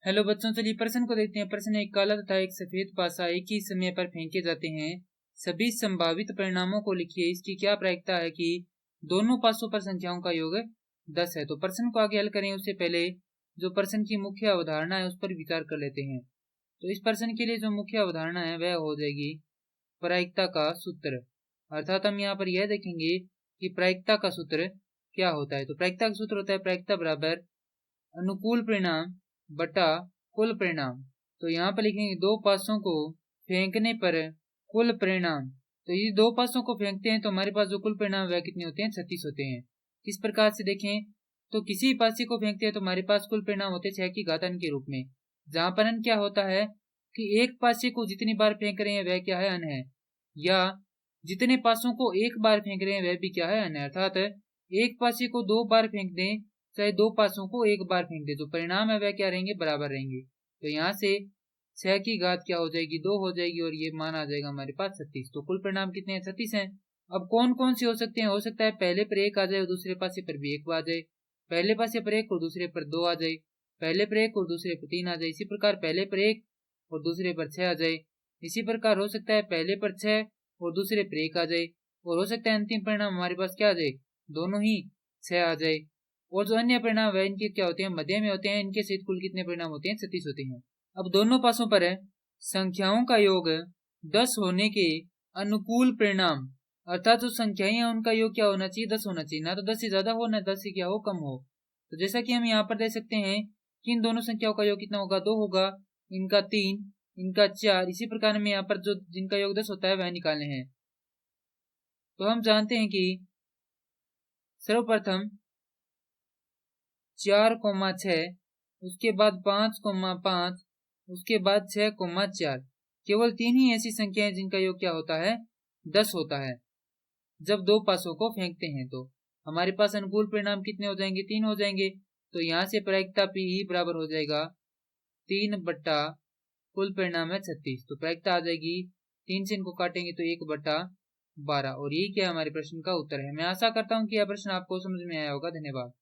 Hello बच्चों, चलिए प्रश्न को देखते हैं। प्रश्न एक काला तथा एक सफेद पासा एक ही समय पर फेंके जाते हैं। सभी संभावित परिणामों को लिखिए। इसकी क्या प्रायिकता है कि दोनों पासों पर संख्याओं का योग 10 है। तो प्रश्न को आगे हल करें उससे पहले जो प्रश्न की मुख्य अवधारणा है उस पर विचार कर लेते हैं। तो इस प्रश्न के लिए जो मुख्य अवधारणा है वह हो जाएगी प्रायिकता का सूत्र। अर्थात हम यहाँ पर यह देखेंगे कि प्रायिकता का सूत्र क्या होता है। तो प्रायिकता का सूत्र होता है प्रायिकता बराबर अनुकूल परिणाम बटा कुल परिणाम। तो यहाँ पर लिखेंगे दो पासों को फेंकने पर कुल परिणाम। तो ये दो पासों को फेंकते हैं तो हमारे पास जो कुल परिणाम वह कितने होते हैं, 36 होते हैं। किस प्रकार से देखें तो किसी पासे को फेंकते हैं तो हमारे पास कुल परिणाम होते हैं 6 की घात n के रूप में, जहां पर n क्या होता है कि एक पासे को जितनी बार फेंक रहे हैं वह क्या है, n है, या जितने पासों को एक बार फेंक रहे हैं वह भी क्या है, n है। अर्थात एक पासे को दो बार फेंक दें चाहे दो पासों को एक बार फेंक दे, जो परिणाम है वह क्या रहेंगे, बराबर रहेंगे। तो यहाँ से 6 की घात क्या हो जाएगी, 2 हो जाएगी और ये मान आ जाएगा हमारे पास 36। तो कुल परिणाम कितने हैं, 36 हैं। अब कौन कौन से हो सकते हैं, हो सकता है पहले पर एक आ जाए और दूसरे पासे पर भी एक आ जाए, पहले पासे पर एक और दूसरे पर 2 आ जाए, पहले पर एक और दूसरे पर 3 आ जाए, इसी प्रकार पहले पर एक और दूसरे पर 6 आ जाए। इसी प्रकार हो सकता है पहले पर 6 और दूसरे पर 1 आ जाए, और हो सकता है अंतिम परिणाम हमारे पास क्या आ जाए, दोनों ही 6 आ जाए। और जो अन्य परिणाम है इनके क्या होते हैं, मध्य में होते हैं। इनके सहित कुल कितने परिणाम होते हैं, 36 होते हैं। अब दोनों पासों पर है संख्याओं का योग 10 होने के अनुकूल परिणाम, अर्थात जो संख्याएं हैं उनका योग क्या होना चाहिए, 10 होना चाहिए। ना तो 10 से ज्यादा हो ना 10 से क्या हो, कम हो। तो जैसा कि हम यहाँ पर देख सकते हैं कि इन दोनों संख्याओं का योग कितना होगा, 2 होगा, इनका 3, इनका 4। इसी प्रकार में यहाँ पर जो जिनका योग 10 होता है वह निकालने हैं। तो हम जानते हैं कि सर्वप्रथम 4,6, उसके बाद 5,5, उसके बाद 6,4। केवल 3 ही ऐसी संख्या है जिनका योग क्या होता है, 10 होता है। जब दो पासों को फेंकते हैं तो हमारे पास अनुकूल परिणाम कितने हो जाएंगे, 3 हो जाएंगे। तो यहाँ से प्रायिकता P ही बराबर हो जाएगा 3 बट्टा कुल परिणाम है 36। तो प्रायिकता आ जाएगी 3 से इनको काटेंगे तो 1 बट्टा 12। और यही क्या हमारे प्रश्न का उत्तर है। मैं आशा करता हूँ कि यह प्रश्न आपको समझ में आया होगा। धन्यवाद।